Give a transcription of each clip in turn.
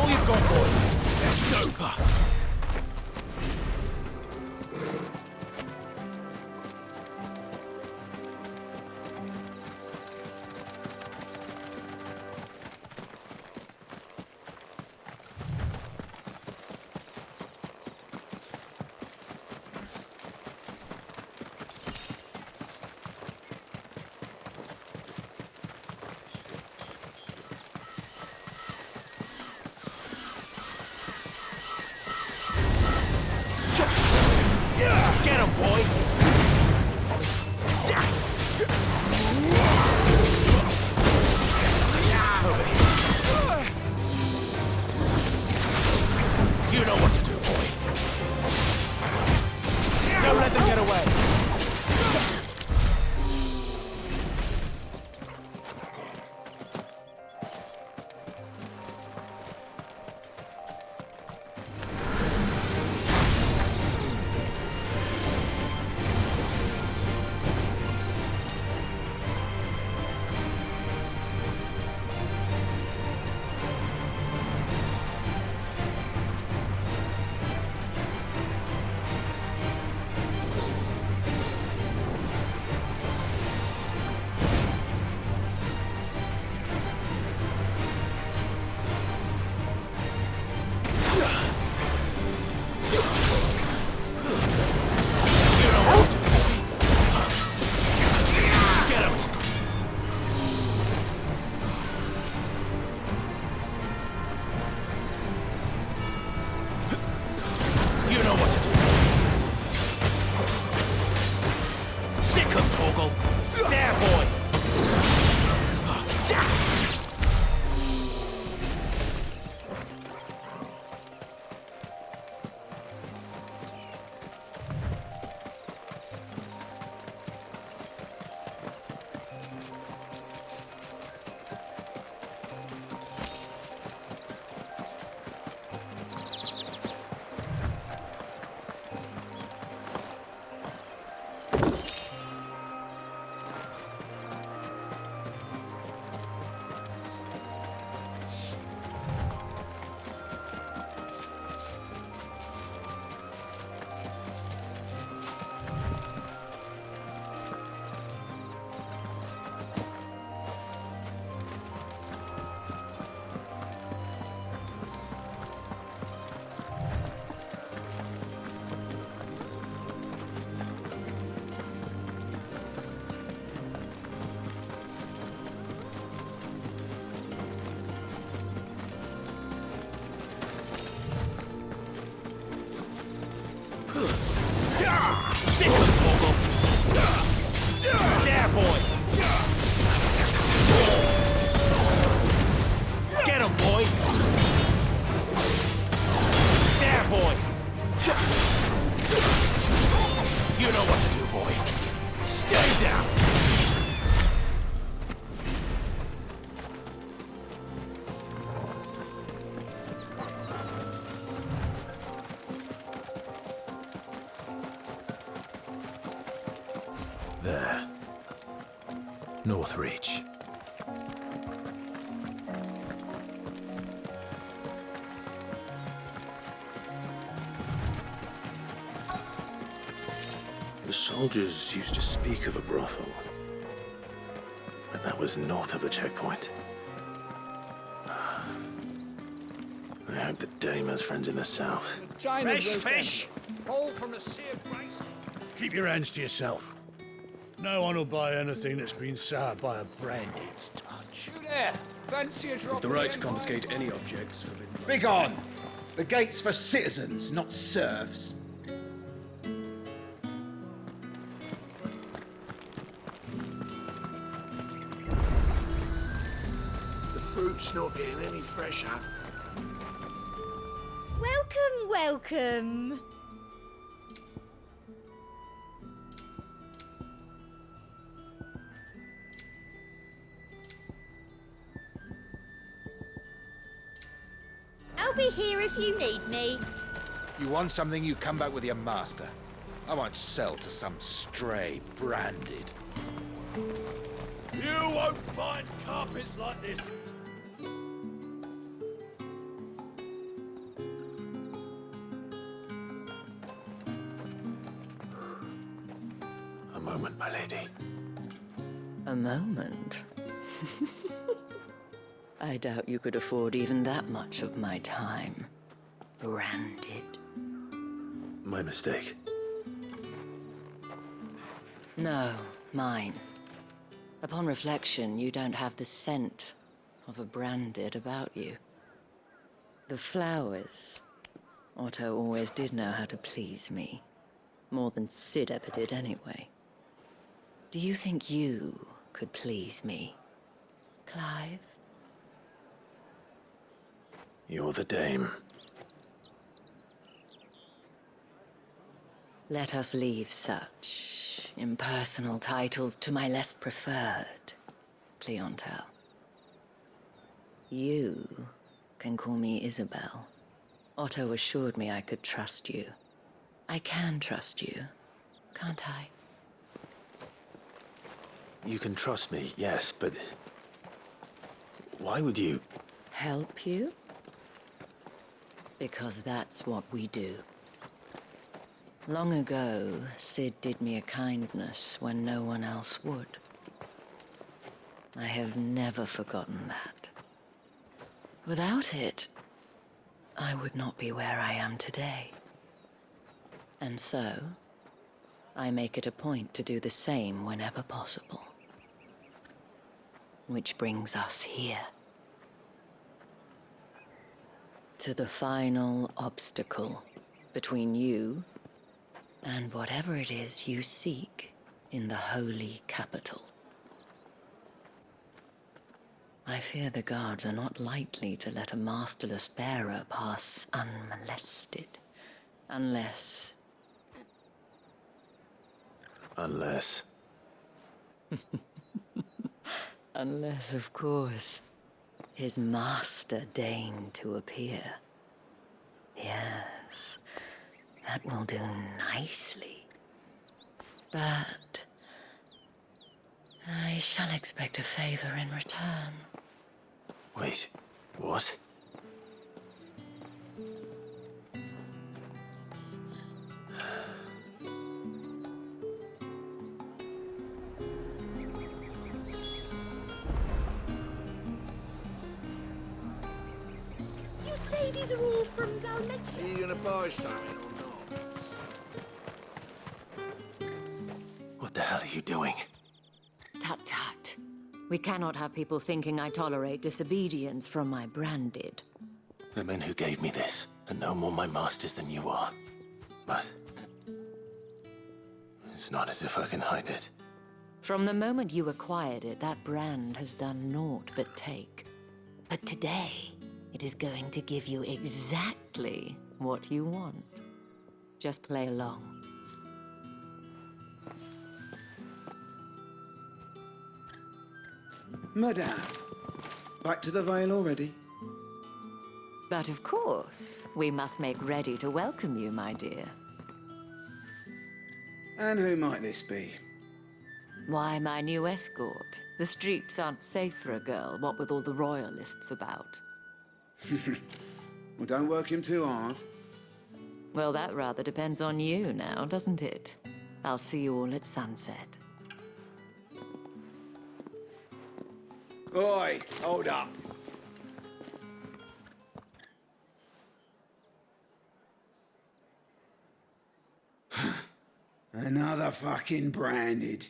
all you've got, boy. It's over. Get him, boy! You know what to do, boy. Don't let them get away. There, boy! Sit him, Torgal! There, boy! Get him, boy! There, boy! You know what to do, boy. Stay down! There. Northreach. The soldiers used to speak of a brothel, but that was north of the checkpoint. I hope that Dame has friends in the south. Fresh fish! All from the Sea of Grace. Keep your hands to yourself. No one will buy anything that's been soured by a branded's touch. You there? Fancy a drop? With the right to confiscate any objects forbidden. Begone! The gate's for citizens, not serfs. The fruit's not getting any fresher. Welcome, welcome. I'll be here if you need me. You want something, you come back with your master. I won't sell to some stray branded. You won't find carpets like this. A moment, my lady. A moment? I doubt you could afford even that much of my time. Branded. My mistake. No, mine. Upon reflection, you don't have the scent of a branded about you. The flowers. Otto always did know how to please me. More than Sid ever did anyway. Do you think you could please me, Clive? You're the dame. Let us leave such impersonal titles to my less preferred clientele. You can call me Isabel. Otto assured me I could trust you. I can trust you, can't I? You can trust me, yes, but... why would you... Help you? Because that's what we do. Long ago, Sid did me a kindness when no one else would. I have never forgotten that. Without it, I would not be where I am today. And so, I make it a point to do the same whenever possible. Which brings us here. To the final obstacle between you and whatever it is you seek in the holy capital. I fear the guards are not likely to let a masterless bearer pass unmolested. Unless... Unless... Unless, of course, his master deigned to appear. Yes, that will do nicely. But... I shall expect a favor in return. Wait, what? You say these are all from Dalmecchia? Are you gonna buy something or not? What the hell are you doing? Tut tut. We cannot have people thinking I tolerate disobedience from my branded. The men who gave me this are no more my masters than you are. But... it's not as if I can hide it. From the moment you acquired it, that brand has done naught but take. But today, it is going to give you exactly what you want. Just play along. Madame, back to the Vale already? But of course, we must make ready to welcome you, my dear. And who might this be? Why, my new escort. The streets aren't safe for a girl, what with all the royalists about. Well, don't work him too hard. Well, that rather depends on you now, doesn't it? I'll see you all at sunset. Oi, hold up. Another fucking branded.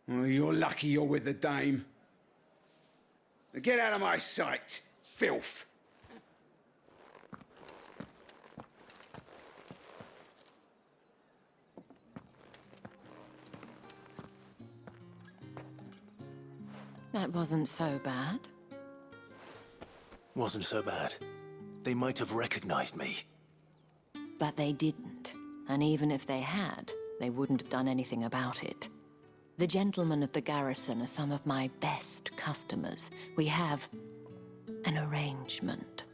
Well, you're lucky you're with the dame. Now get out of my sight, filth. That wasn't so bad. Wasn't so bad. They might have recognized me. But they didn't. And even if they had, they wouldn't have done anything about it. The gentlemen of the garrison are some of my best customers. We have an arrangement,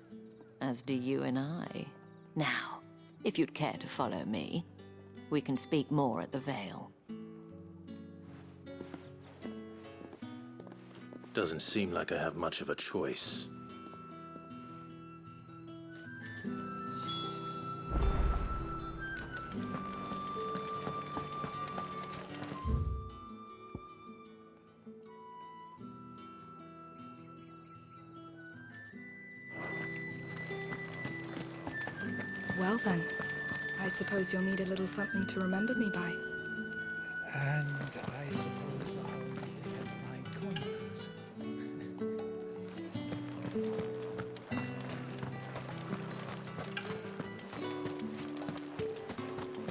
as do you and I. Now, if you'd care to follow me, we can speak more at the Vale. Doesn't seem like I have much of a choice. Well then, I suppose you'll need a little something to remember me by. And I suppose I'll need to get my coins.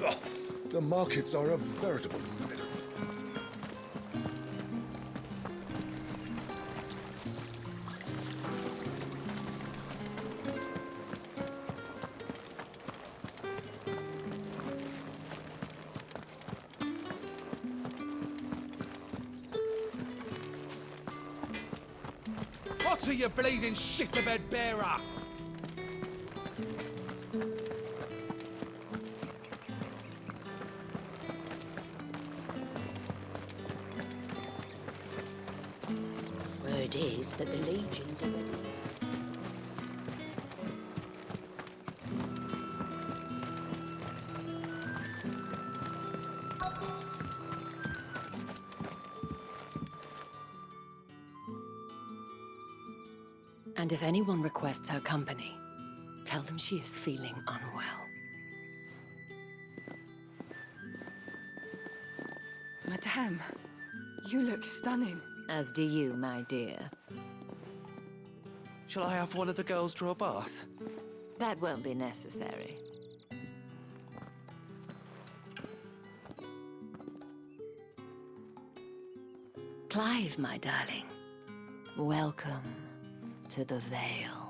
Oh, the markets are a veritable miracle. What are you bleeding shit-a-bed bearer? Word is that the legions are ready. And if anyone requests her company, tell them she is feeling unwell. Madame, you look stunning. As do you, my dear. Shall I have one of the girls draw a bath? That won't be necessary. Clive, my darling. Welcome to the Vale.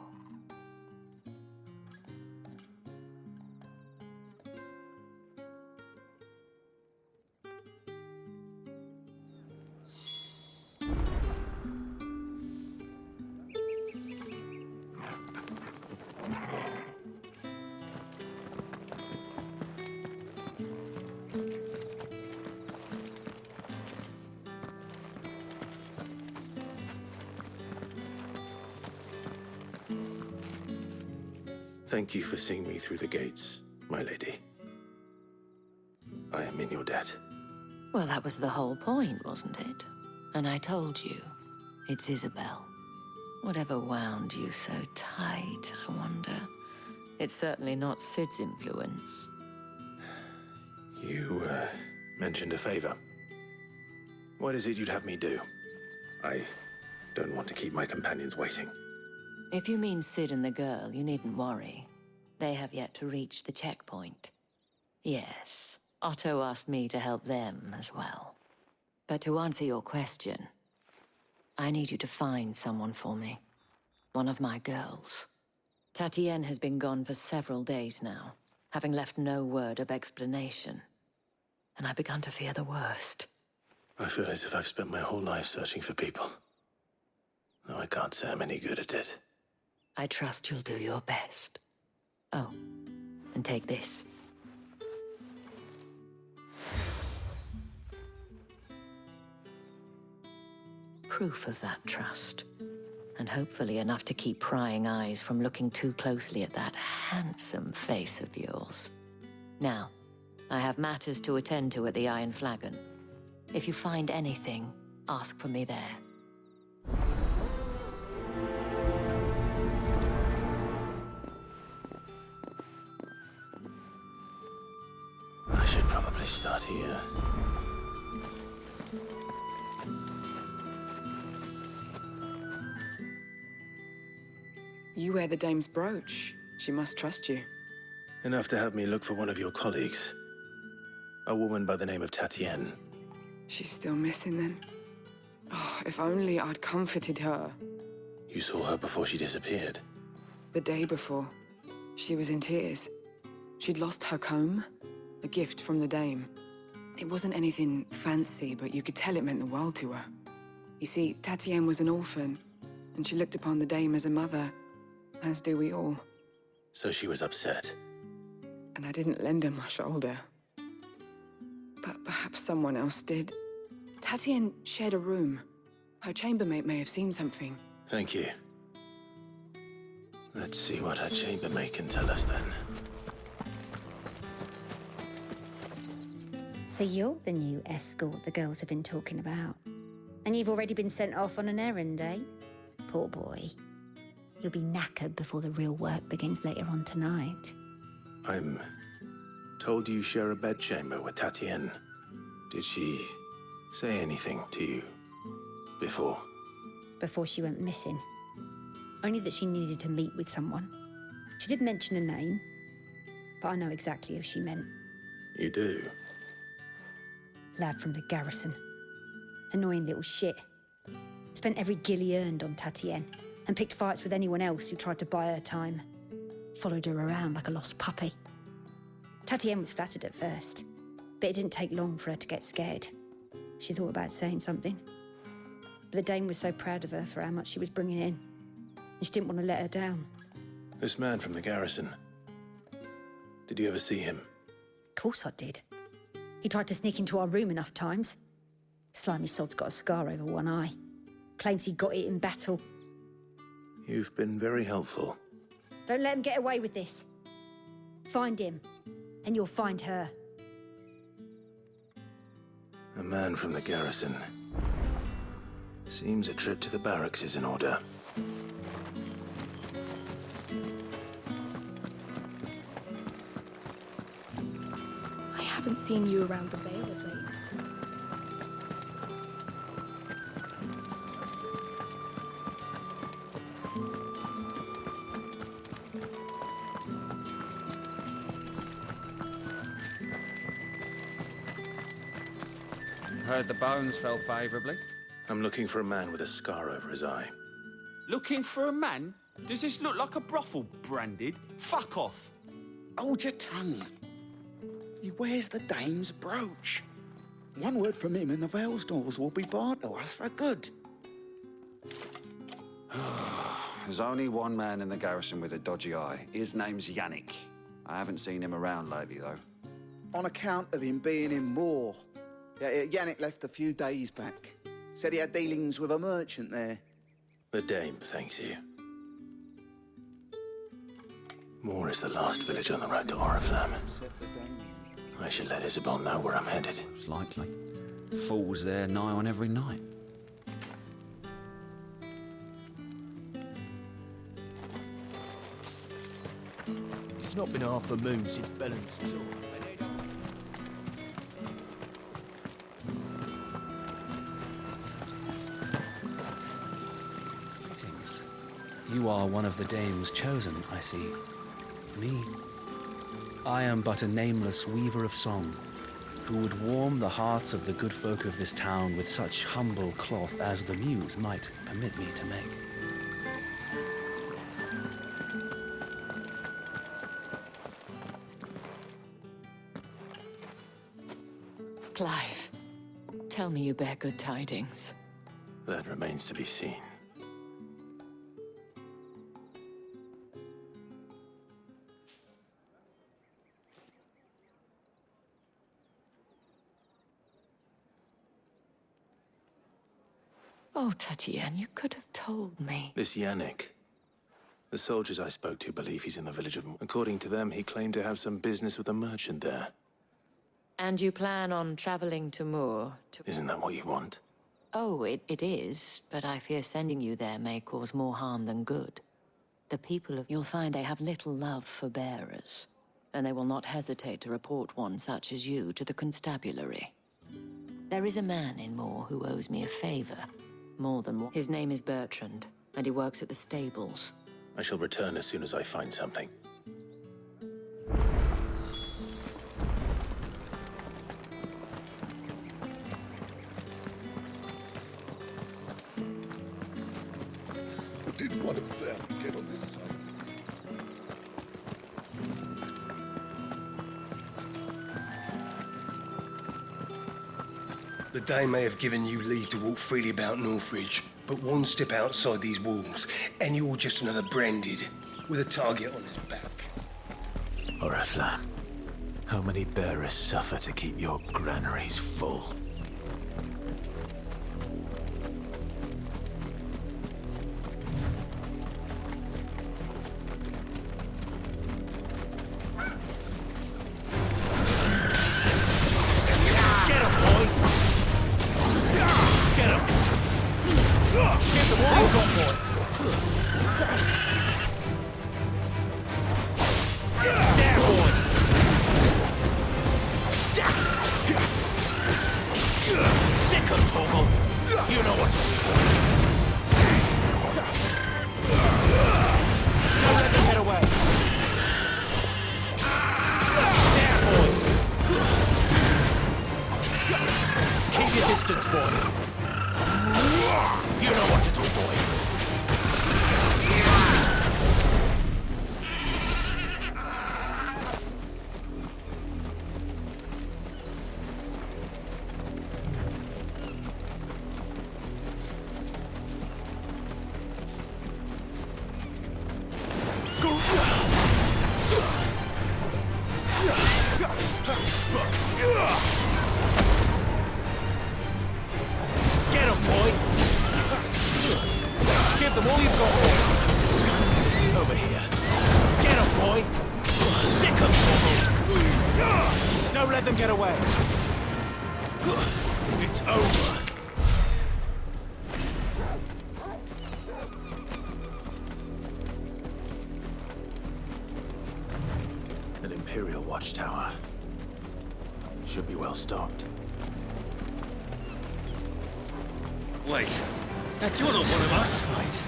Thank you for seeing me through the gates, my lady. I am in your debt. Well, that was the whole point, wasn't it? And I told you, it's Isabel. Whatever wound you so tight, I wonder. It's certainly not Sid's influence. You, mentioned a favor. What is it you'd have me do? I don't want to keep my companions waiting. If you mean Sid and the girl, you needn't worry. They have yet to reach the checkpoint. Yes, Otto asked me to help them as well. But to answer your question, I need you to find someone for me. One of my girls. Tatienne has been gone for several days now, having left no word of explanation. And I've begun to fear the worst. I feel as if I've spent my whole life searching for people. Though I can't say I'm any good at it. I trust you'll do your best. Oh, and take this. Proof of that trust. And hopefully enough to keep prying eyes from looking too closely at that handsome face of yours. Now, I have matters to attend to at the Iron Flagon. If you find anything, ask for me there. I should probably start here. You wear the dame's brooch. She must trust you. Enough to have me look for one of your colleagues. A woman by the name of Tatienne. She's still missing then. Oh, if only I'd comforted her. You saw her before she disappeared. The day before, she was in tears. She'd lost her comb, a gift from the dame. It wasn't anything fancy, but you could tell it meant the world to her. You see, Tatienne was an orphan, and she looked upon the dame as a mother, as do we all. So she was upset. And I didn't lend her my shoulder. But perhaps someone else did. Tatienne shared a room. Her chambermaid may have seen something. Thank you. Let's see what her chambermaid can tell us then. So you're the new escort the girls have been talking about. And you've already been sent off on an errand, eh? Poor boy. You'll be knackered before the real work begins later on tonight. I'm told you share a bedchamber with Tatienne. Did she say anything to you before? Before she went missing. Only that she needed to meet with someone. She did mention a name, but I know exactly who she meant. You do? Lad from the garrison. Annoying little shit. Spent every guil he earned on Tatienne, and picked fights with anyone else who tried to buy her time. Followed her around like a lost puppy. Tatienne was flattered at first, but it didn't take long for her to get scared. She thought about saying something. But the Dame was so proud of her for how much she was bringing in, and she didn't want to let her down. This man from the garrison. Did you ever see him? Of course I did. He tried to sneak into our room enough times. Slimy sod's got a scar over one eye. Claims he got it in battle. You've been very helpful. Don't let him get away with this. Find him, and you'll find her. A man from the garrison. Seems a trip to the barracks is in order. I haven't seen you around the Vale of late. Heard the bones fell favourably. I'm looking for a man with a scar over his eye. Looking for a man? Does this look like a brothel, Branded? Fuck off. Hold your tongue. He wears the Dame's brooch. One word from him and the Vale's doors will be barred to us for good. There's only one man in the garrison with a dodgy eye. His name's Yannick. I haven't seen him around lately, though. On account of him being in war. Yannick left a few days back. Said he had dealings with a merchant there. The Dame thanks you. Moor is the last village on the road to Oriflamme. I should let Isabel know where I'm headed. It's likely. Fools there nigh on every night. It's not been half a moon since Bellum's saw. Greetings. You are one of the Dame's chosen, I see. Me? I am but a nameless weaver of song, who would warm the hearts of the good folk of this town with such humble cloth as the muse might permit me to make. Clive, tell me you bear good tidings. That remains to be seen. Oh, Tatienne, you could have told me. This Yannick. The soldiers I spoke to believe he's in the village of... According to them, he claimed to have some business with a merchant there. And you plan on traveling to Moor to... Isn't that what you want? Oh, it is, but I fear sending you there may cause more harm than good. The people of... You'll find they have little love for bearers, and they will not hesitate to report one such as you to the constabulary. There is a man in Moor who owes me a favor. More than one. His name is Bertrand, and he works at the stables. I shall return as soon as I find something. Did one of them get on this side? The Dame may have given you leave to walk freely about Northridge, but one step outside these walls, and you're just another Branded, with a target on his back. Oriflamme, how many bearers suffer to keep your granaries full? There, boy! Sick of Torgal. You know what to do. Don't let them get away. There, boy. Keep your distance, boy. You know what to do, boy. Get him, boy! Give them all you've got, boy! Over here. Get him, boy! Sick of trouble! Don't let them get away! It's over! An Imperial watchtower. Should be well stocked. Wait. You're not one of us, right?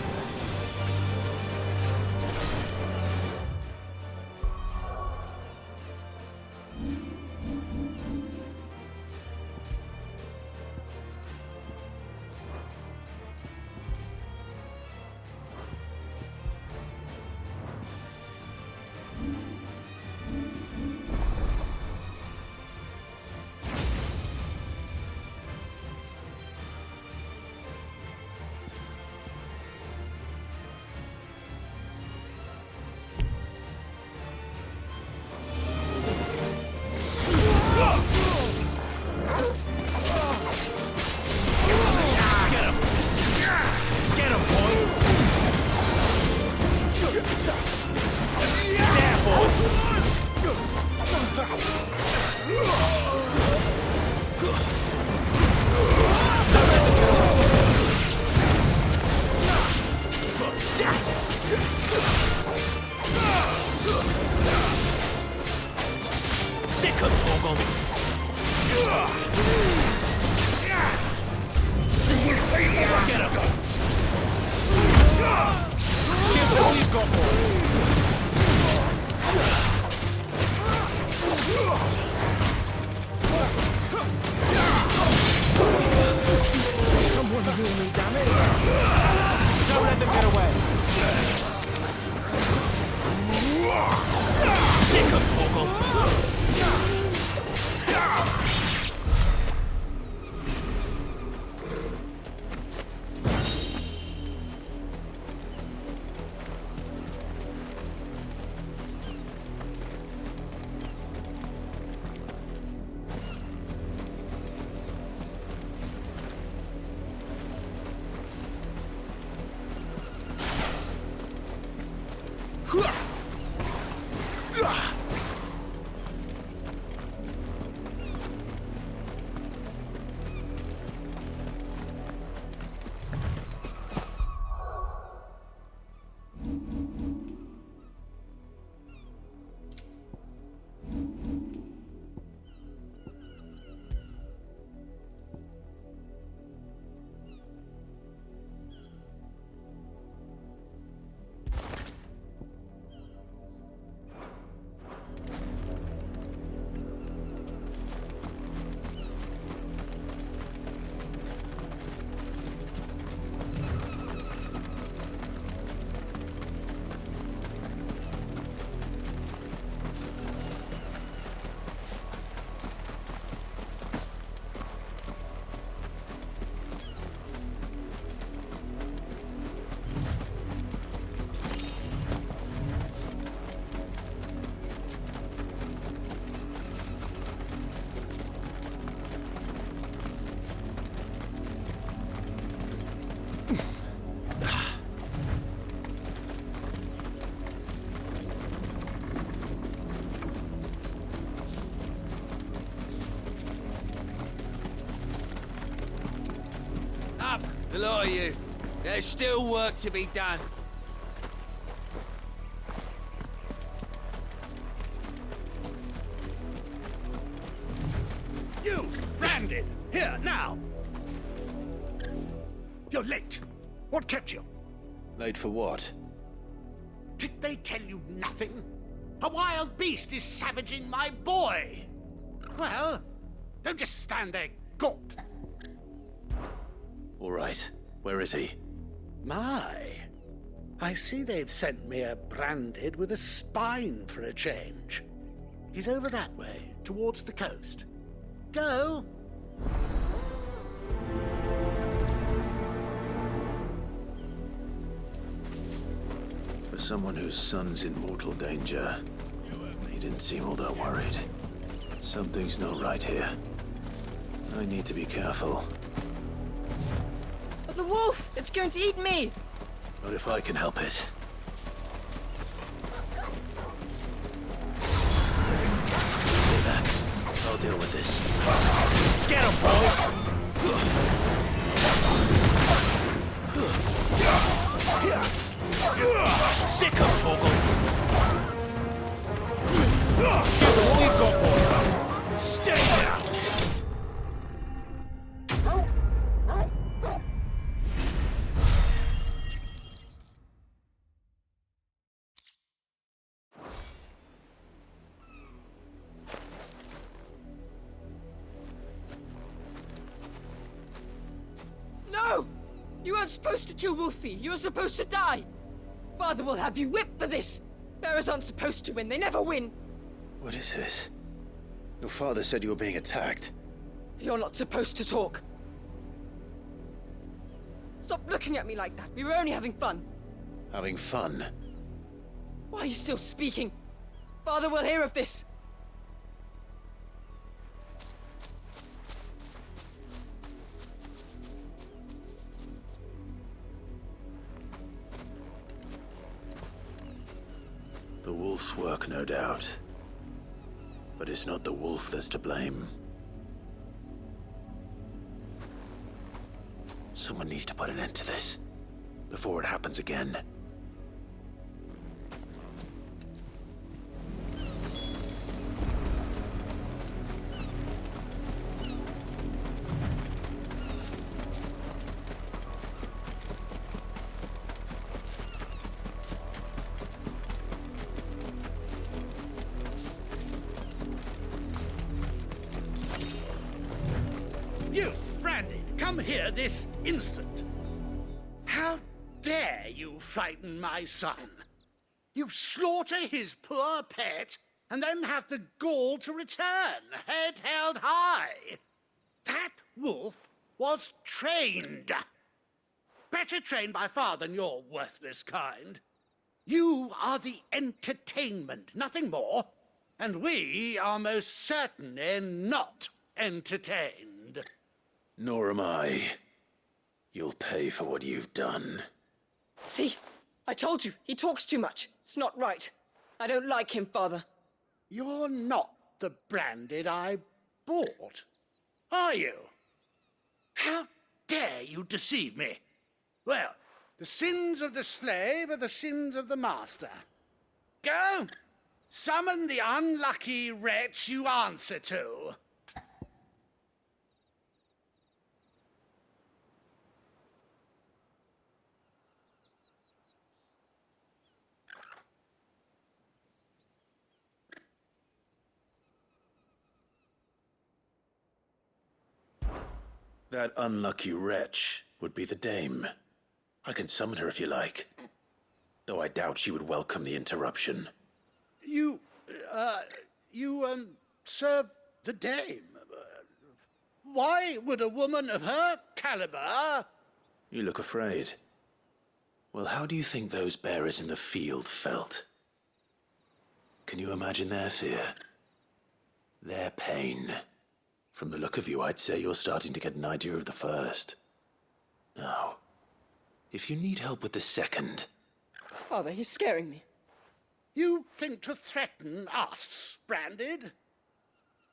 Sick of Torgal! Get him! Give all you've got, boy! Someone really damn it! Don't let them get away! Sick of Torgal! Up, the lot of you. There's still work to be done. You, Brandon, here, now. You're late. What kept you? Late for what? Did they tell you nothing? A wild beast is savaging my boy. Well, don't just stand there, gawp. All right. Where is he? My, I see they've sent me a branded with a spine for a change. He's over that way, towards the coast. Go. For someone whose son's in mortal danger, he didn't seem all that worried. Something's not right here. I need to be careful. The wolf! It's going to eat me! Not if I can help it. Stay back. I'll deal with this. Get him, boy! Sick of Torgal! Give him all you've got, boy! Stay down! No! You weren't supposed to kill Wolfie. You were supposed to die. Father will have you whipped for this. Bearers aren't supposed to win. They never win. What is this? Your father said you were being attacked. You're not supposed to talk. Stop looking at me like that. We were only having fun. Having fun? Why are you still speaking? Father will hear of this. The wolf's work, no doubt. But it's not the wolf that's to blame. Someone needs to put an end to this, before it happens again. You, Brandy, come here this instant. How dare you frighten my son? You slaughter his poor pet, and then have the gall to return, head held high. That wolf was trained. Better trained by far than your worthless kind. You are the entertainment, nothing more. And we are most certainly not entertained. Nor am I. You'll pay for what you've done. See? I told you. He talks too much. It's not right. I don't like him, Father. You're not the Branded I bought, are you? How dare you deceive me? Well, the sins of the slave are the sins of the master. Go! Summon the unlucky wretch you answer to. That unlucky wretch would be the dame. I can summon her if you like. Though I doubt she would welcome the interruption. You serve the dame. Why would a woman of her caliber... You look afraid. Well, how do you think those bearers in the field felt? Can you imagine their fear? Their pain? From the look of you, I'd say you're starting to get an idea of the first. Now, if you need help with the second... Father, he's scaring me. You think to threaten us, Branded?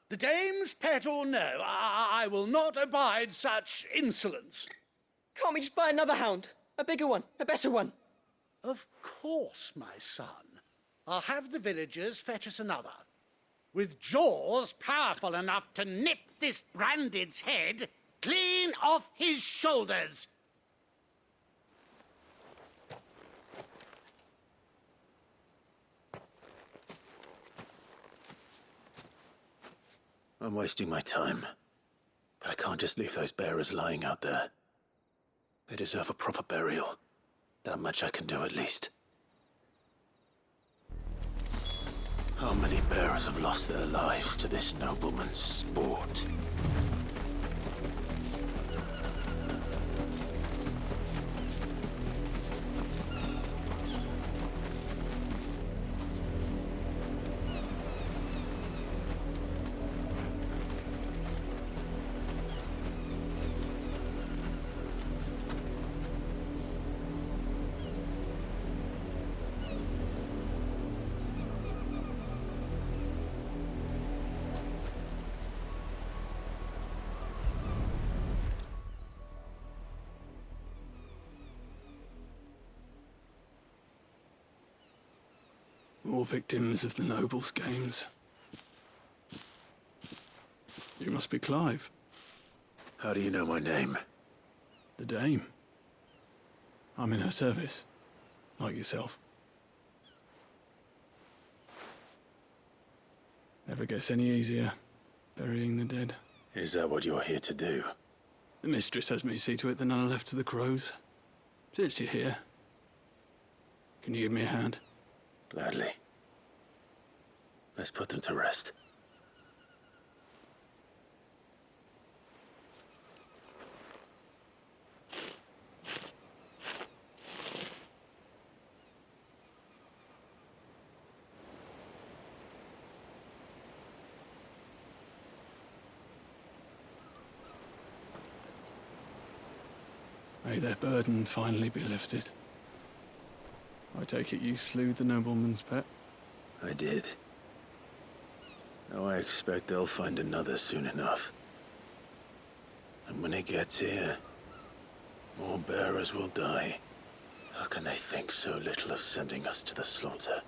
The dame's pet or no, I will not abide such insolence. Can't we just buy another hound? A bigger one, a better one. Of course, my son. I'll have the villagers fetch us another. With jaws powerful enough to nip this Branded's head clean off his shoulders. I'm wasting my time. But I can't just leave those bearers lying out there. They deserve a proper burial. That much I can do at least. How many bearers have lost their lives to this nobleman's sport? More victims of the Nobles' games. You must be Clive. How do you know my name? The Dame. I'm in her service, like yourself. Never gets any easier, burying the dead. Is that what you're here to do? The mistress has me see to it that none are left to the crows. Since you're here, can you give me a hand? Gladly. Let's put them to rest. May their burden finally be lifted. I take it you slew the nobleman's pet? I did. Now I expect they'll find another soon enough. And when it gets here, more bearers will die. How can they think so little of sending us to the slaughter?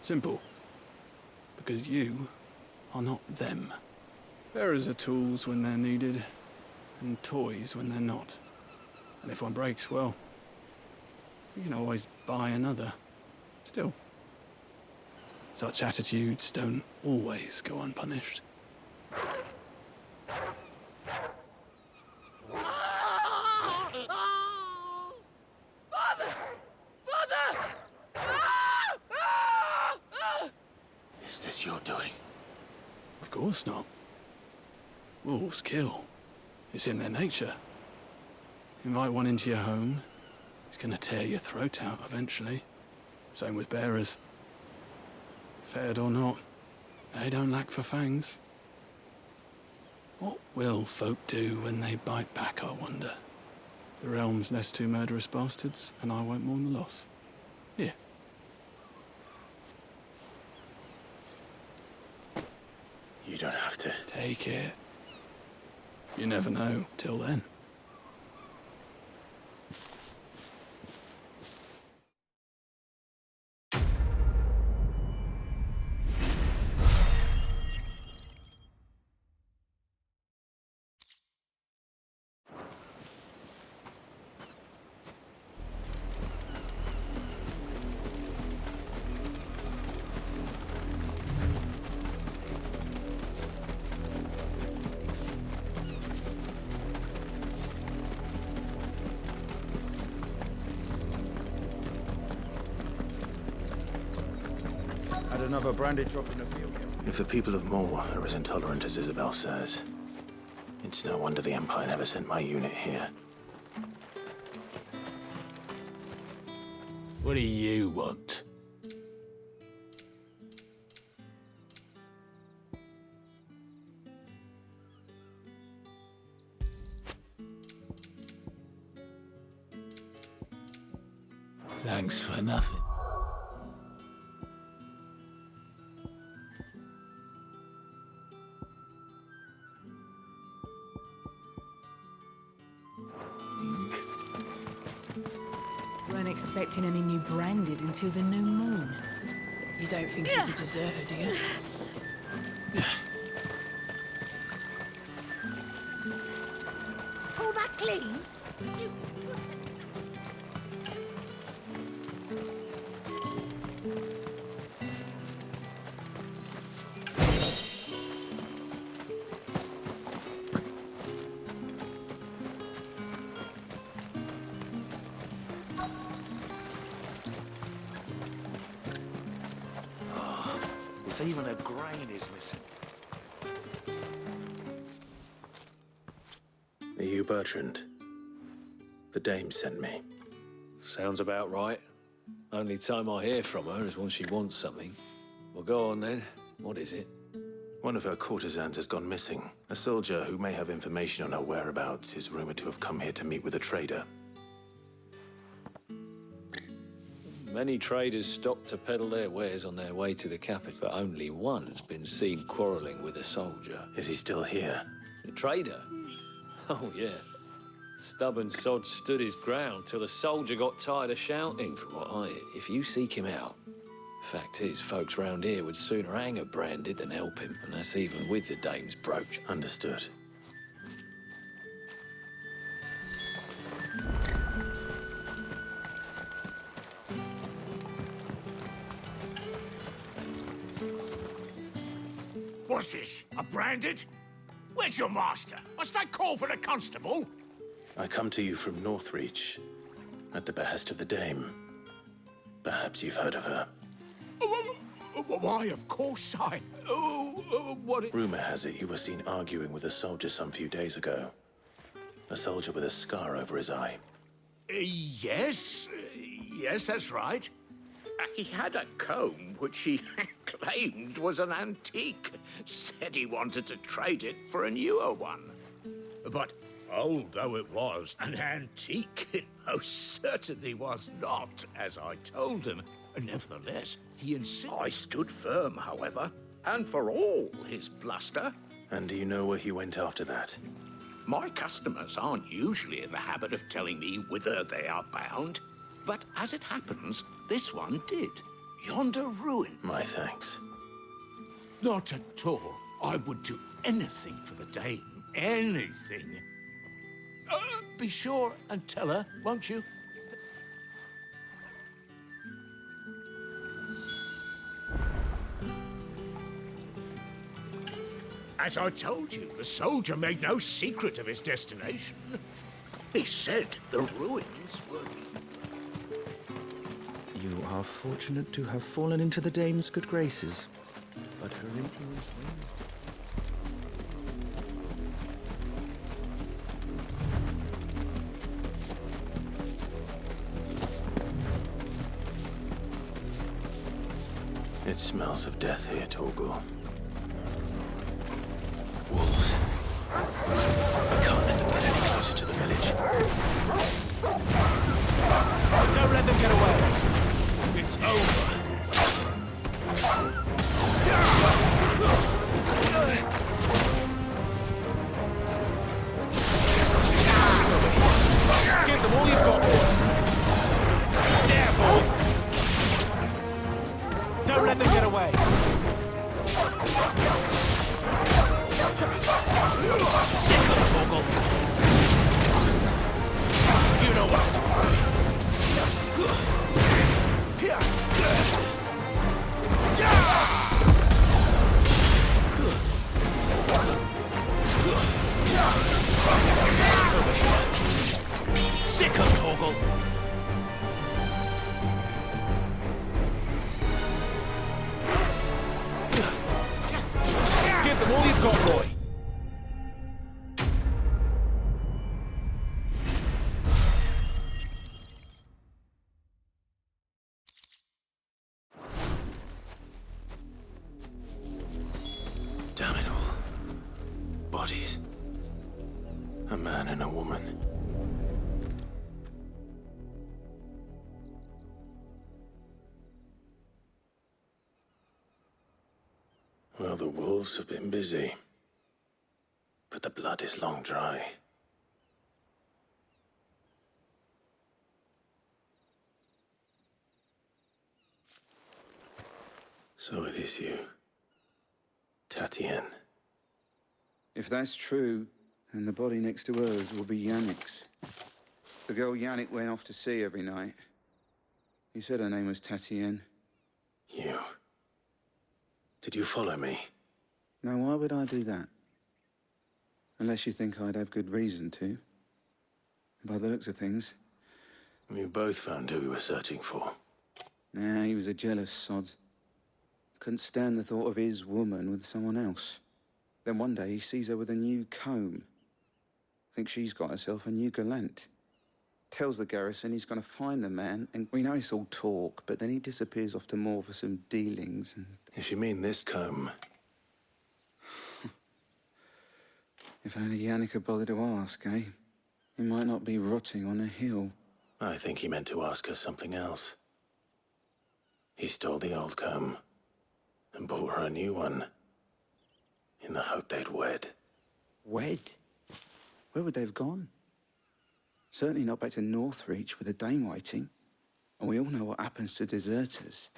Simple. Because you are not them. Bearers are tools when they're needed, and toys when they're not. And if one breaks, well, you can always buy another. Still, such attitudes don't always go unpunished. Father! Father! Is this your doing? Of course not. Wolves kill. It's in their nature. Invite one into your home, he's gonna tear your throat out eventually. Same with bearers. Fed or not, they don't lack for fangs. What will folk do when they bite back, I wonder? The realm's less two murderous bastards, and I won't mourn the loss. Here. You don't have to. Take it. You never know till then. Another branded drop in the field. If the people of Moor are as intolerant as Isabel says, it's no wonder the Empire never sent my unit here. What do you want? Thanks for nothing. Weren't expecting any new branded until the new moon. You don't think he's a deserter, do you? All that clean? You... if even a grain is missing. Are you Bertrand? The dame sent me. Sounds about right. Only time I hear from her is when she wants something. Well, go on then. What is it? One of her courtesans has gone missing. A soldier who may have information on her whereabouts is rumored to have come here to meet with a trader. Many traders stop to peddle their wares on their way to the capital, but only one's been seen quarrelling with a soldier. Is he still here? The trader? Oh, yeah. Stubborn sod stood his ground till the soldier got tired of shouting, from what I hear. If you seek him out, fact is, folks round here would sooner hang a branded than help him, and that's even with the dame's brooch. Understood. What's this? A branded? Where's your master? Must I call for the constable? I come to you from Northreach, at the behest of the dame. Perhaps you've heard of her. Why, of course I... what... Rumor has it you were seen arguing with a soldier some few days ago. A soldier with a scar over his eye. Yes, that's right. He had a comb which he claimed was an antique. Said he wanted to trade it for a newer one. But old though it was, an antique it most certainly was not, as I told him. Nevertheless, he insisted. I stood firm, however, and for all his bluster. And do you know where he went after that? My customers aren't usually in the habit of telling me whither they are bound, but as it happens, this one did. Yonder ruin. My thanks. Not at all. I would do anything for the dame. Anything. Be sure and tell her, won't you? As I told you, the soldier made no secret of his destination. He said the ruins were... You are fortunate to have fallen into the dame's good graces, but her influence It smells of death here, Torgal. Wolves. We can't let them get any closer to the village. Don't let them get away. It's over. Give them all you've got, boy. There, boy. Don't let them get away. Sick of Torgal. You know what to do. Sick of Torgal. Give them all you've got, boy. Damn it all. Bodies. A man and a woman. Well, the wolves have been busy. But the blood is long dry. So it is you. Tatienne. If that's true, then the body next to hers will be Yannick's. The girl Yannick went off to see every night. He said her name was Tatienne. You. Did you follow me? Now, why would I do that? Unless you think I'd have good reason to. By the looks of things. We both found who we were searching for. Nah, he was a jealous sod. Couldn't stand the thought of his woman with someone else. Then one day he sees her with a new comb. Thinks she's got herself a new gallant. Tells the garrison he's going to find the man, and we know it's all talk, but then he disappears off to Moor for some dealings and... If you mean this comb... If only Yannick had bothered to ask, eh? He might not be rotting on a hill. I think he meant to ask her something else. He stole the old comb and bought her a new one in the hope they'd wed. Wed? Where would they have gone? Certainly not back to Northreach with a dame waiting. And we all know what happens to deserters.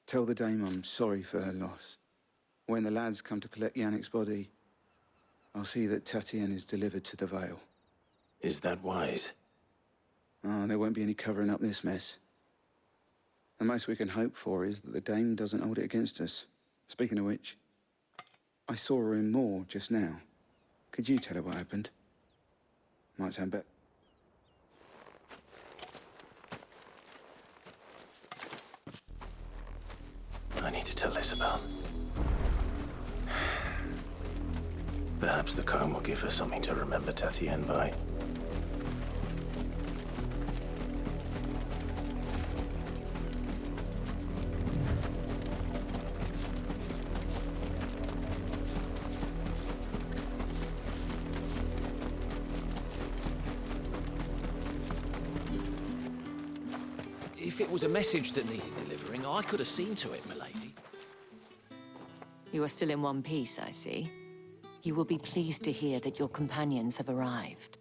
Tell the dame I'm sorry for her loss. When the lads come to collect Yannick's body, I'll see that Tatienne is delivered to the Vale. Is that wise? Oh, there won't be any covering up this mess. The most we can hope for is that the dame doesn't hold it against us. Speaking of which, I saw her in Moor just now. Could you tell her what happened? Might sound better. I need to tell Isabel. Perhaps the comb will give her something to remember Tatienne by. If it was a message that needed delivering, I could have seen to it, milady. You are still in one piece, I see. You will be pleased to hear that your companions have arrived.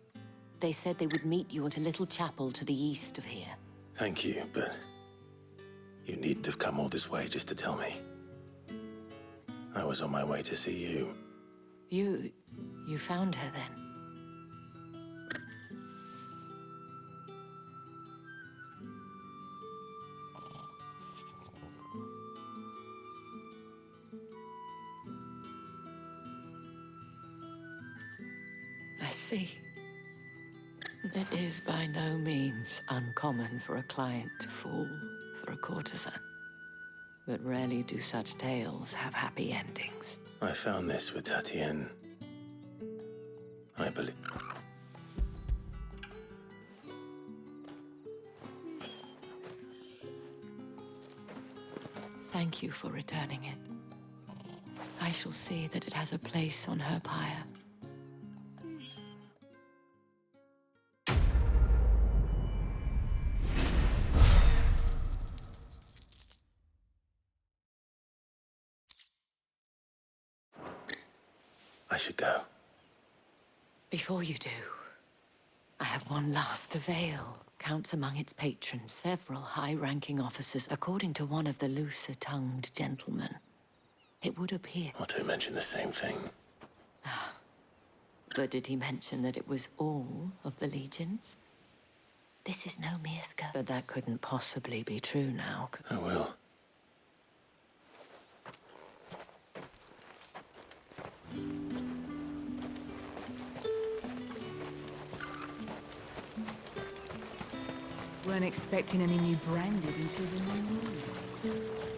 They said they would meet you at a little chapel to the east of here. Thank you, but you needn't have come all this way just to tell me. I was on my way to see you. You found her then? I see. It is by no means uncommon for a client to fall for a courtesan. But rarely do such tales have happy endings. I found this with Tatienne. I believe... Thank you for returning it. I shall see that it has a place on her pyre. I should go. Before you do, I have one last. The Vale counts among its patrons several high-ranking officers, according to one of the looser-tongued gentlemen. It would appear... Or to mention the same thing. But did he mention that it was all of the legions? This is no mere skirt. But that couldn't possibly be true now. I will. Weren't expecting any new branded until the new moon.